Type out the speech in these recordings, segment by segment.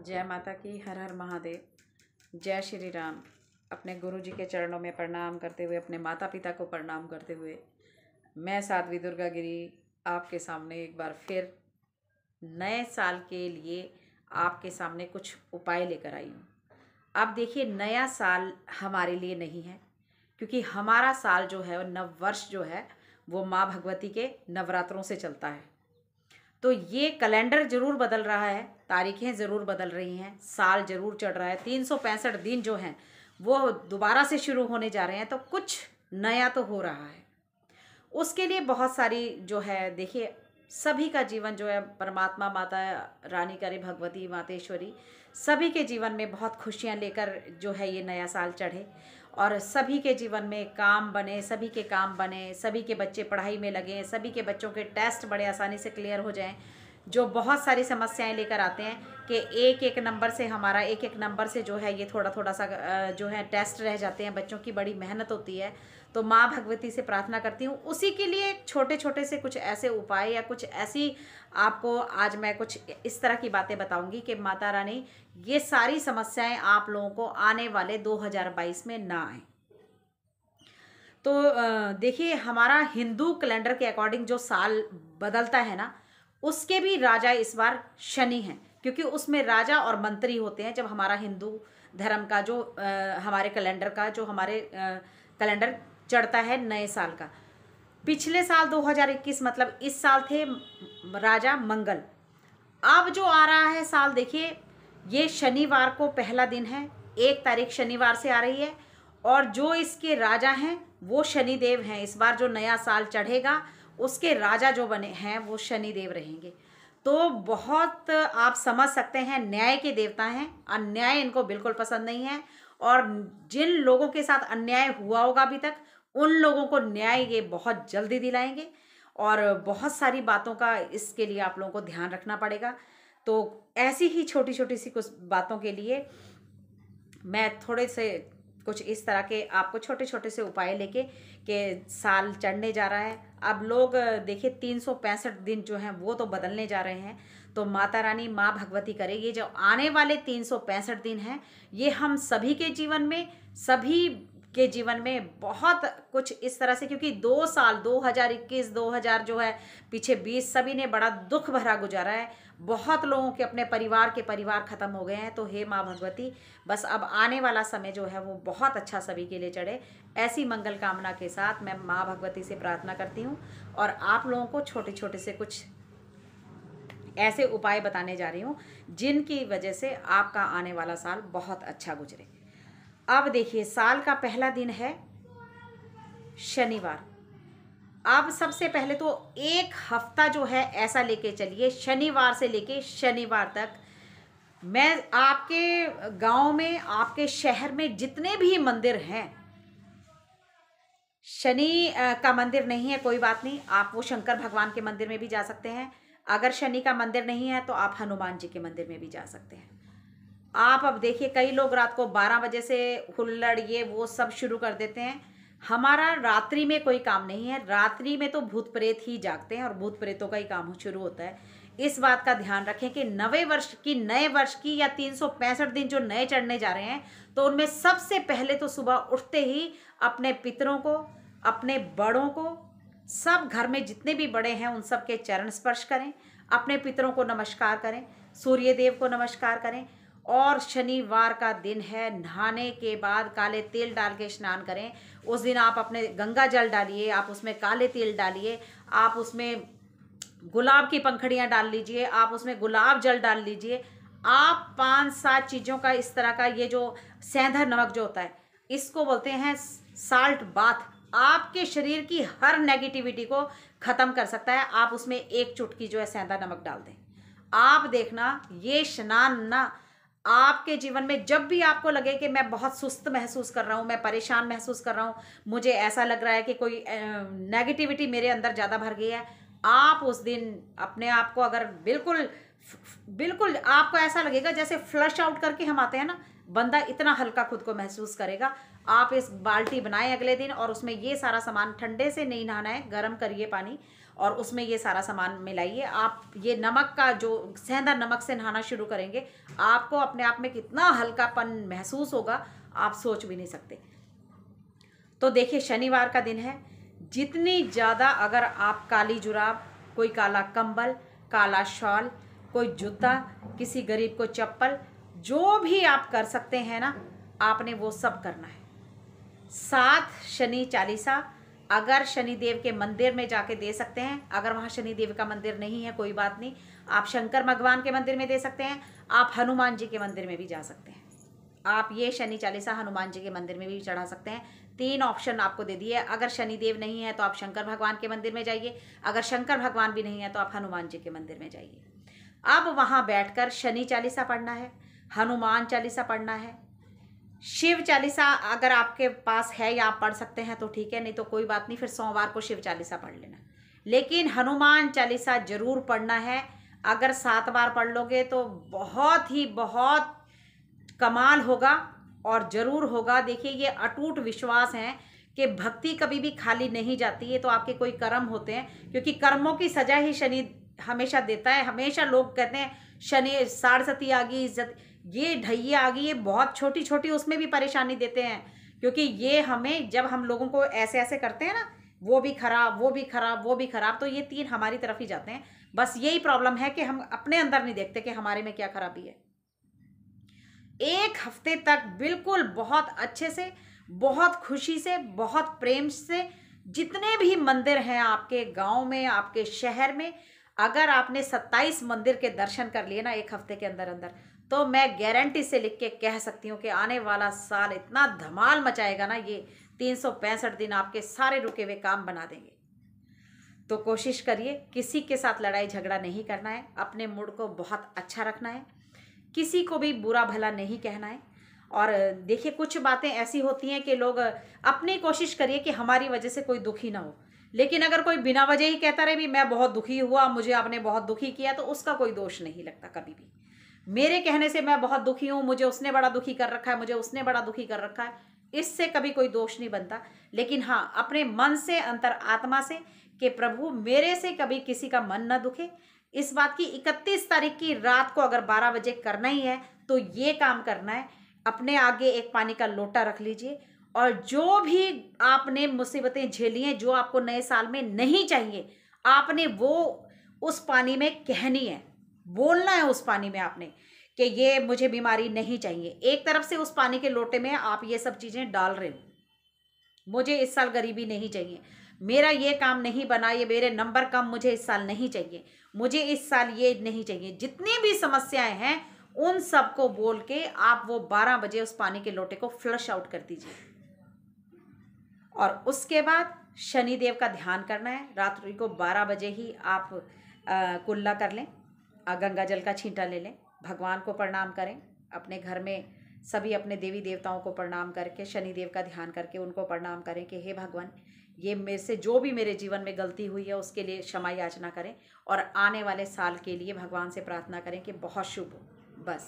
जय माता की। हर हर महादेव। जय श्री राम। अपने गुरु जी के चरणों में प्रणाम करते हुए, अपने माता पिता को प्रणाम करते हुए, मैं साध्वी दुर्गा गिरी आपके सामने एक बार फिर नए साल के लिए आपके सामने कुछ उपाय लेकर आई हूँ। अब देखिए, नया साल हमारे लिए नहीं है, क्योंकि हमारा साल जो है, नव वर्ष जो है, वो माँ भगवती के नवरात्रों से चलता है। तो ये कैलेंडर ज़रूर बदल रहा है, तारीखें ज़रूर बदल रही हैं, साल ज़रूर चढ़ रहा है। 365 दिन जो हैं वो दोबारा से शुरू होने जा रहे हैं, तो कुछ नया तो हो रहा है। उसके लिए बहुत सारी जो है, देखिए, सभी का जीवन जो है, परमात्मा माता रानी करे, भगवती मातेश्वरी सभी के जीवन में बहुत खुशियाँ लेकर जो है ये नया साल चढ़े, और सभी के जीवन में काम बने, सभी के काम बने, सभी के बच्चे पढ़ाई में लगें, सभी के बच्चों के टेस्ट बड़े आसानी से क्लियर हो जाएं। जो बहुत सारी समस्याएं लेकर आते हैं कि एक एक नंबर से, हमारा एक एक नंबर से जो है ये थोड़ा थोड़ा सा जो है टेस्ट रह जाते हैं, बच्चों की बड़ी मेहनत होती है। तो माँ भगवती से प्रार्थना करती हूँ, उसी के लिए छोटे छोटे से कुछ ऐसे उपाय या कुछ ऐसी, आपको आज मैं कुछ इस तरह की बातें बताऊंगी कि माता रानी ये सारी समस्याएं आप लोगों को आने वाले 2022 में ना आए। तो देखिए, हमारा हिंदू कैलेंडर के अकॉर्डिंग जो साल बदलता है ना, उसके भी राजा इस बार शनि हैं, क्योंकि उसमें राजा और मंत्री होते हैं। जब हमारा हिंदू धर्म का जो हमारे कैलेंडर का जो हमारे कैलेंडर चढ़ता है नए साल का, पिछले साल 2021 मतलब इस साल थे राजा मंगल। अब जो आ रहा है साल, देखिए, ये शनिवार को पहला दिन है, 1 तारीख शनिवार से आ रही है, और जो इसके राजा हैं वो शनिदेव हैं। इस बार जो नया साल चढ़ेगा उसके राजा जो बने हैं वो शनिदेव रहेंगे। तो बहुत आप समझ सकते हैं, न्याय के देवता हैं, अन्याय इनको बिल्कुल पसंद नहीं है, और जिन लोगों के साथ अन्याय हुआ होगा अभी तक, उन लोगों को न्याय ये बहुत जल्दी दिलाएंगे। और बहुत सारी बातों का इसके लिए आप लोगों को ध्यान रखना पड़ेगा। तो ऐसी ही छोटी छोटी सी कुछ बातों के लिए मैं थोड़े से कुछ इस तरह के आपको छोटे छोटे से उपाय लेके कि साल चढ़ने जा रहा है। अब लोग देखिए, 365 दिन जो हैं वो तो बदलने जा रहे हैं। तो माता रानी माँ भगवती करे, ये जो आने वाले 365 दिन हैं, ये हम सभी के जीवन में, सभी के जीवन में बहुत कुछ इस तरह से, क्योंकि 2 साल 2021 2000 जो है पीछे 20, सभी ने बड़ा दुख भरा गुजारा है। बहुत लोगों के अपने परिवार खत्म हो गए हैं। तो हे माँ भगवती, बस अब आने वाला समय जो है वो बहुत अच्छा सभी के लिए चढ़े, ऐसी मंगल कामना के साथ मैं माँ भगवती से प्रार्थना करती हूँ। और आप लोगों को छोटे छोटे से कुछ ऐसे उपाय बताने जा रही हूँ जिनकी वजह से आपका आने वाला साल बहुत अच्छा गुजरे। अब देखिए, साल का पहला दिन है शनिवार। अब सबसे पहले तो एक हफ्ता जो है ऐसा लेके चलिए, शनिवार से लेके शनिवार तक, मैं आपके गांव में, आपके शहर में जितने भी मंदिर हैं, शनि का मंदिर नहीं है कोई बात नहीं, आप वो शंकर भगवान के मंदिर में भी जा सकते हैं। अगर शनि का मंदिर नहीं है तो आप हनुमान जी के मंदिर में भी जा सकते हैं। आप अब देखिए, कई लोग रात को 12 बजे से हुल्लड़ ये वो सब शुरू कर देते हैं। हमारा रात्रि में कोई काम नहीं है, रात्रि में तो भूत प्रेत ही जागते हैं और भूत प्रेतों का ही काम शुरू होता है। इस बात का ध्यान रखें कि नए वर्ष की या 365 दिन जो नए चढ़ने जा रहे हैं, तो उनमें सबसे पहले तो सुबह उठते ही अपने पितरों को, अपने बड़ों को, सब घर में जितने भी बड़े हैं उन सब के चरण स्पर्श करें, अपने पितरों को नमस्कार करें, सूर्य देव को नमस्कार करें। और शनिवार का दिन है, नहाने के बाद काले तेल डाल के स्नान करें। उस दिन आप अपने गंगा जल डालिए, आप उसमें काले तेल डालिए, आप उसमें गुलाब की पंखड़ियाँ डाल लीजिए, आप उसमें गुलाब जल डाल लीजिए। आप 5-7 चीज़ों का इस तरह का, ये जो सेंधा नमक जो होता है, इसको बोलते हैं साल्ट बाथ, आपके शरीर की हर नेगेटिविटी को ख़त्म कर सकता है। आप उसमें 1 चुटकी जो है सेंधा नमक डाल दें। आप देखना, ये स्नान ना आपके जीवन में, जब भी आपको लगे कि मैं बहुत सुस्त महसूस कर रहा हूँ, मैं परेशान महसूस कर रहा हूँ, मुझे ऐसा लग रहा है कि कोई नेगेटिविटी मेरे अंदर ज़्यादा भर गई है, आप उस दिन अपने आप को, अगर बिल्कुल बिल्कुल आपको ऐसा लगेगा जैसे फ्लश आउट करके हम आते हैं ना, बंदा इतना हल्का खुद को महसूस करेगा। आप इस बाल्टी बनाएं अगले दिन, और उसमें ये सारा सामान, ठंडे से नहीं नहाना है, गर्म करिए पानी, और उसमें ये सारा सामान मिलाइए। आप ये नमक का जो सेंधा नमक से नहाना शुरू करेंगे, आपको अपने आप में कितना हल्कापन महसूस होगा, आप सोच भी नहीं सकते। तो देखिए, शनिवार का दिन है, जितनी ज़्यादा अगर आप काली जुराब, कोई काला कंबल, काला शॉल, कोई जूता, किसी गरीब को चप्पल, जो भी आप कर सकते हैं ना, आपने वो सब करना है। साथ शनि चालीसा, अगर शनिदेव के मंदिर में जाके दे सकते हैं। अगर वहाँ शनिदेव का मंदिर नहीं है, कोई बात नहीं, आप शंकर भगवान के मंदिर में दे सकते हैं, आप हनुमान जी के मंदिर में भी जा सकते हैं। आप ये शनि चालीसा हनुमान जी के मंदिर में भी चढ़ा सकते हैं। 3 ऑप्शन आपको दे दिए। अगर शनिदेव नहीं है तो आप शंकर भगवान के मंदिर में जाइए, अगर शंकर भगवान भी नहीं है तो आप हनुमान जी के मंदिर में जाइए। अब वहाँ बैठकर शनि चालीसा पढ़ना है, हनुमान चालीसा पढ़ना है, शिव चालीसा अगर आपके पास है या आप पढ़ सकते हैं तो ठीक है, नहीं तो कोई बात नहीं, फिर सोमवार को शिव चालीसा पढ़ लेना। लेकिन हनुमान चालीसा जरूर पढ़ना है। अगर 7 बार पढ़ लोगे तो बहुत ही बहुत कमाल होगा और ज़रूर होगा। देखिए, ये अटूट विश्वास है कि भक्ति कभी भी खाली नहीं जाती है। तो आपके कोई कर्म होते हैं, क्योंकि कर्मों की सजा ही शनि हमेशा देता है। हमेशा लोग कहते हैं शनि साढ़सती आ गई, इज्जत ये ढैया आ गई, ये बहुत छोटी छोटी उसमें भी परेशानी देते हैं। क्योंकि ये हमें, जब हम लोगों को ऐसे ऐसे करते हैं ना, वो भी खराब, वो भी खराब, वो भी खराब, तो ये 3 हमारी तरफ ही जाते हैं। बस यही प्रॉब्लम है कि हम अपने अंदर नहीं देखते कि हमारे में क्या खराबी है। 1 हफ्ते तक बिल्कुल बहुत अच्छे से, बहुत खुशी से, बहुत प्रेम से, जितने भी मंदिर हैं आपके गांव में, आपके शहर में, अगर आपने 27 मंदिर के दर्शन कर लिए ना 1 हफ्ते के अंदर अंदर, तो मैं गारंटी से लिख के कह सकती हूँ कि आने वाला साल इतना धमाल मचाएगा ना, ये 365 दिन आपके सारे रुके हुए काम बना देंगे। तो कोशिश करिए, किसी के साथ लड़ाई झगड़ा नहीं करना है, अपने मूड को बहुत अच्छा रखना है, किसी को भी बुरा भला नहीं कहना है। और देखिए, कुछ बातें ऐसी होती हैं कि लोग अपनी कोशिश करिए कि हमारी वजह से कोई दुखी ना हो। लेकिन अगर कोई बिना वजह ही कहता रहे भी मैं बहुत दुखी हुआ, मुझे आपने बहुत दुखी किया, तो उसका कोई दोष नहीं लगता कभी भी। मेरे कहने से मैं बहुत दुखी हूँ, मुझे उसने बड़ा दुखी कर रखा है, मुझे उसने बड़ा दुखी कर रखा है, इससे कभी कोई दोष नहीं बनता। लेकिन हाँ, अपने मन से, अंतर आत्मा से, कि प्रभु मेरे से कभी किसी का मन ना दुखे। इस बात की 31 तारीख की रात को अगर 12 बजे करना ही है तो ये काम करना है। अपने आगे एक पानी का लोटा रख लीजिए, और जो भी आपने मुसीबतें झेली हैं, जो आपको नए साल में नहीं चाहिए, आपने वो उस पानी में कहनी है, बोलना है उस पानी में आपने कि ये मुझे बीमारी नहीं चाहिए। एक तरफ से उस पानी के लोटे में आप ये सब चीज़ें डाल रहे हो, मुझे इस साल गरीबी नहीं चाहिए, मेरा ये काम नहीं बना, ये मेरे नंबर कम, मुझे इस साल नहीं चाहिए, मुझे इस साल ये नहीं चाहिए। जितनी भी समस्याएं हैं उन सबको बोल के आप वो 12 बजे उस पानी के लोटे को फ्लश आउट कर दीजिए। और उसके बाद शनिदेव का ध्यान करना है। रात्रि को 12 बजे ही आप कुल्ला कर लें, गंगा जल का छींटा ले लें, भगवान को प्रणाम करें, अपने घर में सभी अपने देवी देवताओं को प्रणाम करके, शनिदेव का ध्यान करके उनको प्रणाम करें कि हे भगवान, ये मेरे से जो भी मेरे जीवन में गलती हुई है उसके लिए क्षमा याचना करें, और आने वाले साल के लिए भगवान से प्रार्थना करें कि बहुत शुभ हो। बस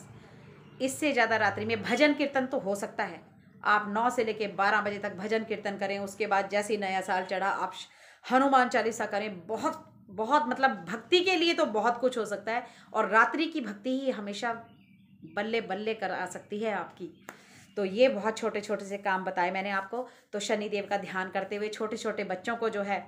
इससे ज़्यादा रात्रि में भजन कीर्तन तो हो सकता है, आप 9 से लेकर 12 बजे तक भजन कीर्तन करें। उसके बाद जैसे ही नया साल चढ़ा आप हनुमान चालीसा करें। बहुत बहुत मतलब भक्ति के लिए तो बहुत कुछ हो सकता है, और रात्रि की भक्ति ही हमेशा बल्ले बल्ले करा सकती है आपकी। तो ये बहुत छोटे छोटे से काम बताए मैंने आपको। तो शनिदेव का ध्यान करते हुए छोटे छोटे बच्चों को जो है,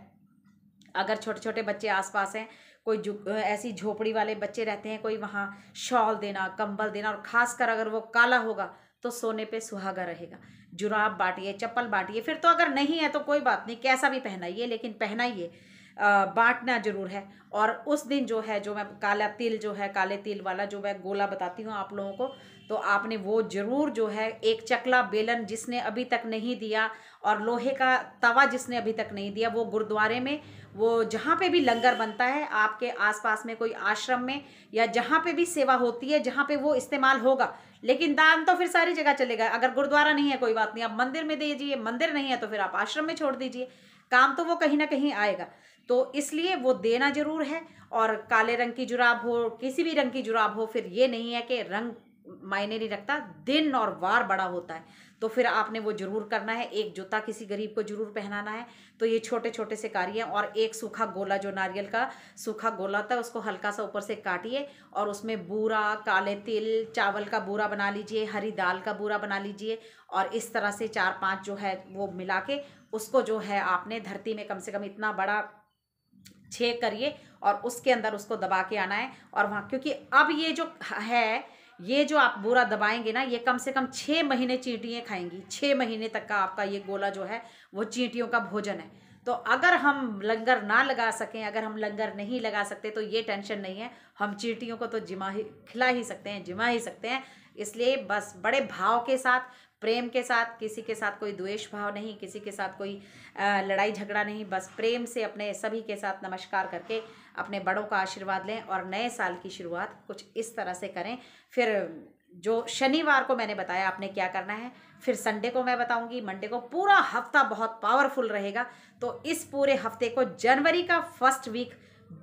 अगर छोटे छोटे बच्चे आसपास हैं, कोई ऐसी झोपड़ी वाले बच्चे रहते हैं, कोई वहाँ शॉल देना, कंबल देना, और ख़ासकर अगर वो काला होगा तो सोने पे सुहागा रहेगा। जुराब बांटिए, चप्पल बांटिए। फिर तो अगर नहीं है तो कोई बात नहीं, कैसा भी पहनाइए, लेकिन पहनाइए, बांटना जरूर है। और उस दिन जो है, जो मैं काला तिल जो है, काले तिल वाला जो मैं गोला बताती हूँ आप लोगों को, तो आपने वो जरूर जो है, एक चकला बेलन जिसने अभी तक नहीं दिया, और लोहे का तवा जिसने अभी तक नहीं दिया, वो गुरुद्वारे में, वो जहाँ पे भी लंगर बनता है आपके आसपास में, कोई आश्रम में, या जहाँ पे भी सेवा होती है, जहाँ पे वो इस्तेमाल होगा। लेकिन दान तो फिर सारी जगह चलेगा। अगर गुरुद्वारा नहीं है कोई बात नहीं, आप मंदिर में दे दीजिए, मंदिर नहीं है तो फिर आप आश्रम में छोड़ दीजिए, काम तो वो कहीं ना कहीं आएगा। तो इसलिए वो देना जरूर है। और काले रंग की जुराब हो, किसी भी रंग की जुराब हो, फिर ये नहीं है कि रंग मायने नहीं रखता, दिन और वार बड़ा होता है। तो फिर आपने वो जरूर करना है। एक जूता किसी गरीब को जरूर पहनाना है। तो ये छोटे छोटे से कार्य हैं। और एक सूखा गोला, जो नारियल का सूखा गोला होता है, उसको हल्का सा ऊपर से काटिए और उसमें बूरा, काले तिल, चावल का बूरा बना लीजिए, हरी दाल का बूरा बना लीजिए और इस तरह से 4-5 जो है वो मिला के उसको जो है आपने धरती में कम से कम इतना बड़ा छेद करिए और उसके अंदर उसको दबा के आना है। और वहाँ, क्योंकि अब ये जो है, ये जो आप बूरा दबाएंगे ना, ये कम से कम 6 महीने चींटियाँ खाएंगी। 6 महीने तक का आपका ये गोला जो है वो चींटियों का भोजन है। तो अगर हम लंगर ना लगा सकें, अगर हम लंगर नहीं लगा सकते तो ये टेंशन नहीं है, हम चींटियों को तो जिमा ही खिला ही सकते हैं, जिमा ही सकते हैं। इसलिए बस बड़े भाव के साथ, प्रेम के साथ, किसी के साथ कोई द्वेष भाव नहीं, किसी के साथ कोई लड़ाई झगड़ा नहीं, बस प्रेम से अपने सभी के साथ नमस्कार करके अपने बड़ों का आशीर्वाद लें और नए साल की शुरुआत कुछ इस तरह से करें। फिर जो शनिवार को मैंने बताया आपने क्या करना है, फिर संडे को मैं बताऊंगी, मंडे को। पूरा हफ्ता बहुत पावरफुल रहेगा। तो इस पूरे हफ्ते को, जनवरी का फर्स्ट वीक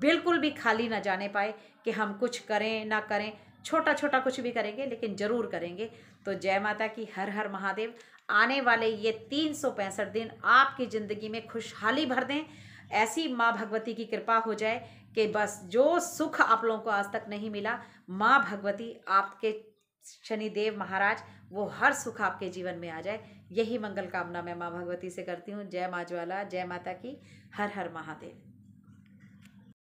बिल्कुल भी खाली ना जाने पाए कि हम कुछ करें ना करें। छोटा छोटा कुछ भी करेंगे लेकिन ज़रूर करेंगे। तो जय माता की, हर हर महादेव। आने वाले ये 365 दिन आपकी ज़िंदगी में खुशहाली भर दें। ऐसी माँ भगवती की कृपा हो जाए कि बस जो सुख आप लोगों को आज तक नहीं मिला, माँ भगवती, आपके शनिदेव महाराज, वो हर सुख आपके जीवन में आ जाए। यही मंगल कामना मैं माँ भगवती से करती हूँ। जय माँ ज्वाला, जय माता की, हर हर महादेव।